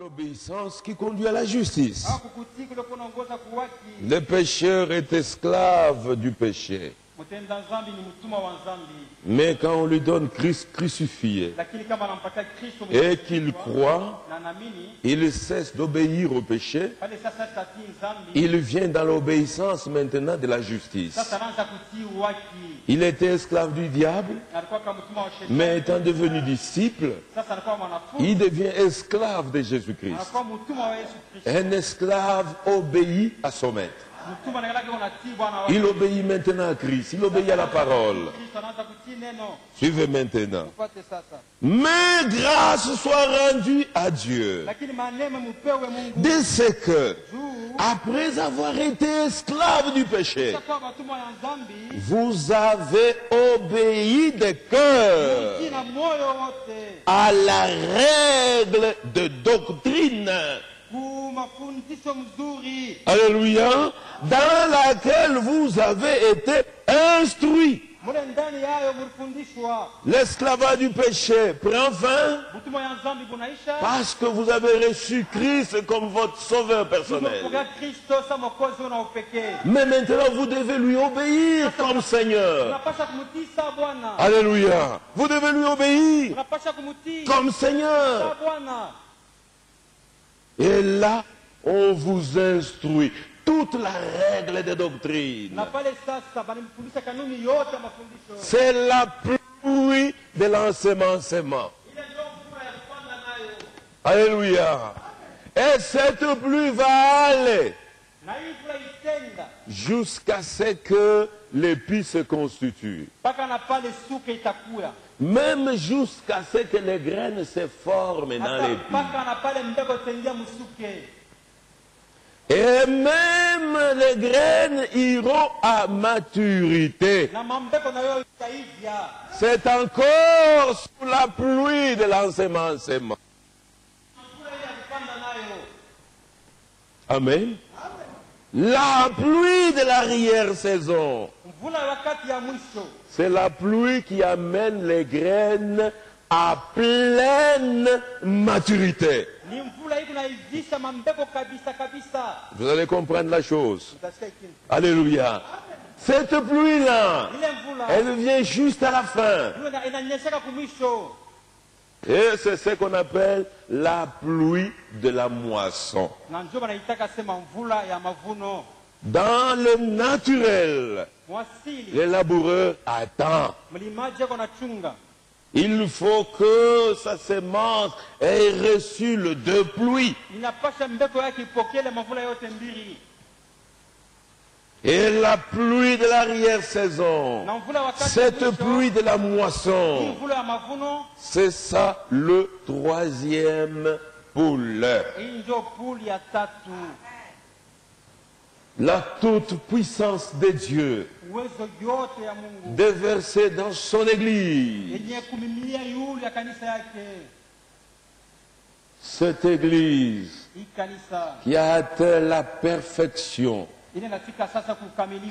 L'obéissance qui conduit à la justice. Le pécheur est esclave du péché. Mais quand on lui donne Christ crucifié et qu'il croit, il cesse d'obéir au péché. Il vient dans l'obéissance maintenant de la justice. Il était esclave du diable, mais étant devenu disciple, il devient esclave de Jésus-Christ. Un esclave obéit à son maître. Il obéit maintenant à Christ, il obéit à la parole. Suivez maintenant. Mais grâce soit rendue à Dieu de ce que, après avoir été esclave du péché, vous avez obéi de cœur à la règle de doctrine. Alléluia, dans laquelle vous avez été instruits. L'esclavage du péché prend fin parce que vous avez reçu Christ comme votre sauveur personnel. Mais maintenant vous devez lui obéir comme Seigneur. Alléluia, vous devez lui obéir comme Seigneur. Et là, on vous instruit toute la règle des doctrines. C'est la pluie de l'ensemencement. Alléluia. Et cette pluie va aller jusqu'à ce que l'épi se constitue. Même jusqu'à ce que les graines se forment dans l'épi. Et même les graines iront à maturité. C'est encore sous la pluie de l'ensemencement. Amen. La pluie de l'arrière-saison, c'est la pluie qui amène les graines à pleine maturité. Vous allez comprendre la chose. Alléluia. Cette pluie-là, elle vient juste à la fin. Et c'est ce qu'on appelle la pluie de la moisson. Dans le naturel, le laboureur attend. Il faut que sa semence ait reçu le deux pluies. Et la pluie de l'arrière-saison, cette pluie de la moisson, c'est ça le troisième poule. La toute-puissance de Dieu déversée dans son Église. Cette Église qui a atteint la perfection.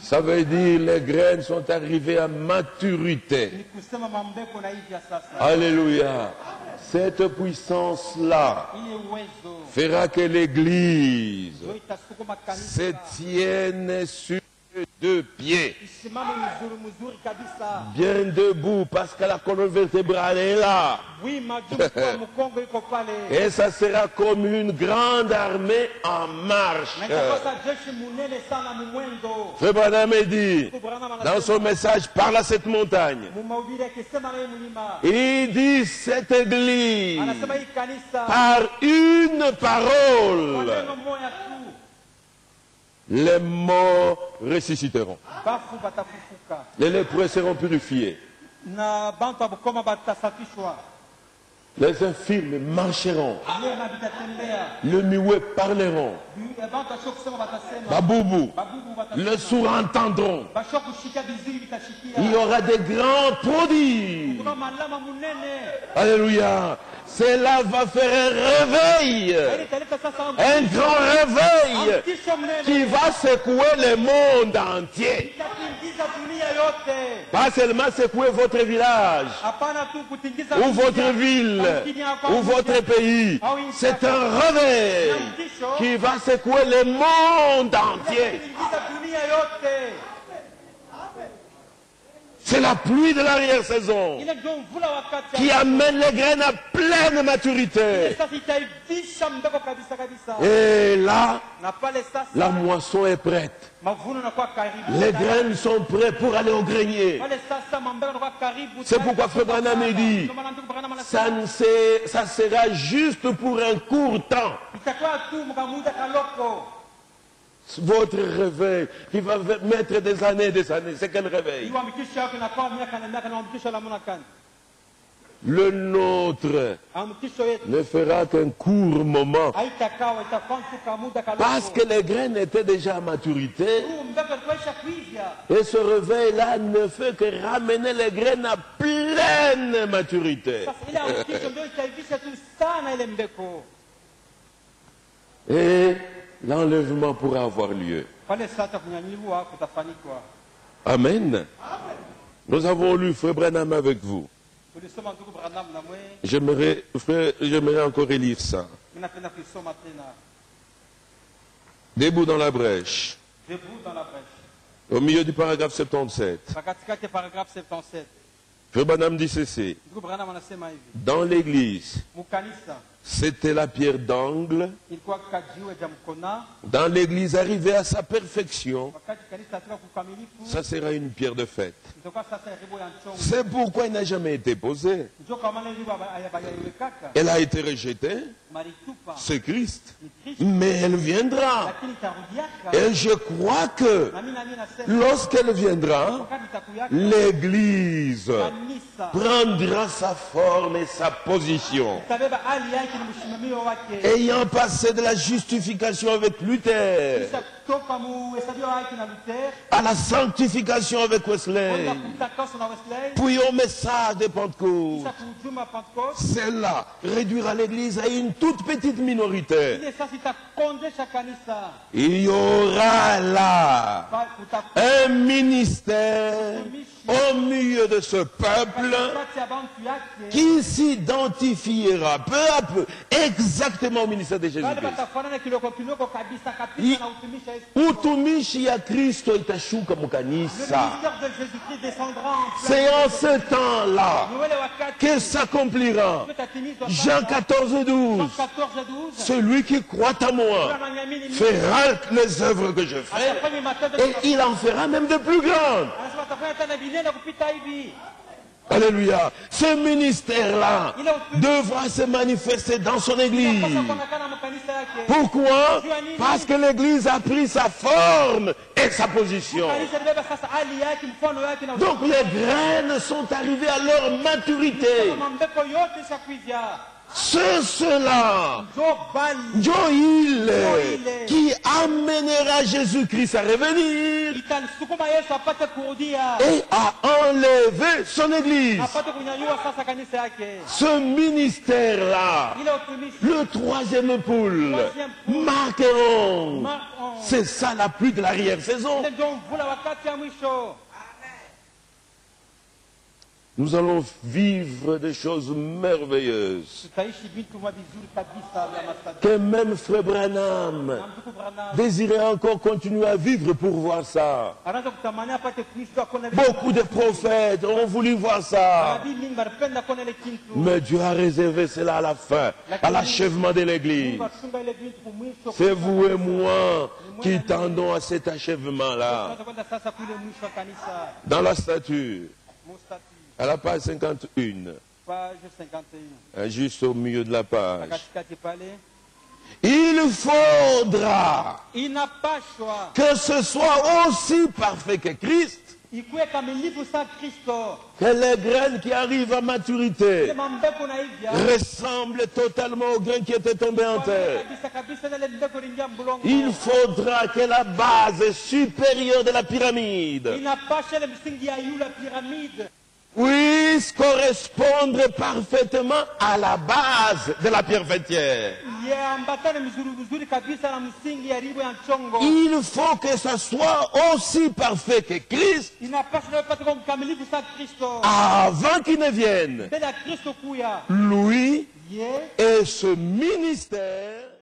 Ça veut dire les graines sont arrivées à maturité. Alléluia. Cette puissance-là fera que l'Église se tienne sur deux pieds, bien debout, parce que la colonne vertébrale est là. Et ça sera comme une grande armée en marche. Frère Branham dit dans son message, parle à cette montagne. Il dit cette église, par une parole, les morts ressusciteront. Les lépreux seront purifiés. Les infirmes marcheront. Les muets parleront. Baboubou. Les sourds entendront. Il y aura des grands prodiges. Alléluia. Cela va faire un réveil. Un grand réveil qui va secouer le monde entier. Pas seulement secouer votre village, ou votre ville, ou votre pays. C'est un réveil qui va secouer le monde entier. C'est la pluie de l'arrière-saison qui amène les graines à pleine maturité. Et là, la moisson est prête. Les graines sont prêtes pour aller au grenier. C'est pourquoi Frère Branham dit, ça sera juste pour un court temps. Votre réveil qui va mettre des années, c'est quel réveil? Le nôtre ne fera qu'un court moment. Parce que les graines étaient déjà à maturité. Et ce réveil-là ne fait que ramener les graines à pleine maturité. Et l'enlèvement pourra avoir lieu. Amen. Nous avons lu Frère Branham avec vous. J'aimerais encore relire ça. Debout dans la brèche. Au milieu du paragraphe 77. Frère Branham dit ceci. Dans l'église, c'était la pierre d'angle. Dans l'église arrivée à sa perfection, ça sera une pierre de fête. C'est pourquoi il n'a jamais été posé. Elle a été rejetée. C'est Christ. Mais elle viendra. Et je crois que lorsqu'elle viendra, l'église prendra sa forme et sa position. Ayant passé de la justification avec Luther à la sanctification avec Wesley, puis au message de Pentecôte, celle-là réduira l'église à une toute petite minorité. Il y aura là un ministère au milieu de ce peuple qui s'identifiera peu à peu exactement au ministère de Jésus-Christ. Utumishi ya Kristo itashuka mukanisa. C'est en ce temps-là que s'accomplira Jean 14, 12. Celui qui croit à moi fera les œuvres que je fais et il en fera même de plus grandes. Alléluia. Ce ministère-là devra se manifester dans son église. Pourquoi? Parce que l'église a pris sa forme et sa position. Donc les graines sont arrivées à leur maturité. C'est cela, Joïl, qui amènera Jésus-Christ à revenir et à enlever son église. Ce ministère-là, le troisième poule, marqueront. C'est ça la pluie de l'arrière-saison. Nous allons vivre des choses merveilleuses que même Frère Branham désirait encore continuer à vivre pour voir ça. Beaucoup de prophètes ont voulu voir ça. Mais Dieu a réservé cela à la fin, à l'achèvement de l'église. C'est vous et moi qui tendons à cet achèvement-là. Dans la statue. À la page 51. Juste au milieu de la page. Il faudra que ce soit aussi parfait que Christ, que les graines qui arrivent à maturité ressemblent totalement aux graines qui étaient tombées en terre. Il faudra que la base supérieure de la pyramide puisse correspondre parfaitement à la base de la pierre faîtière. Il faut que ça soit aussi parfait que Christ avant qu'il ne vienne. Lui et ce ministère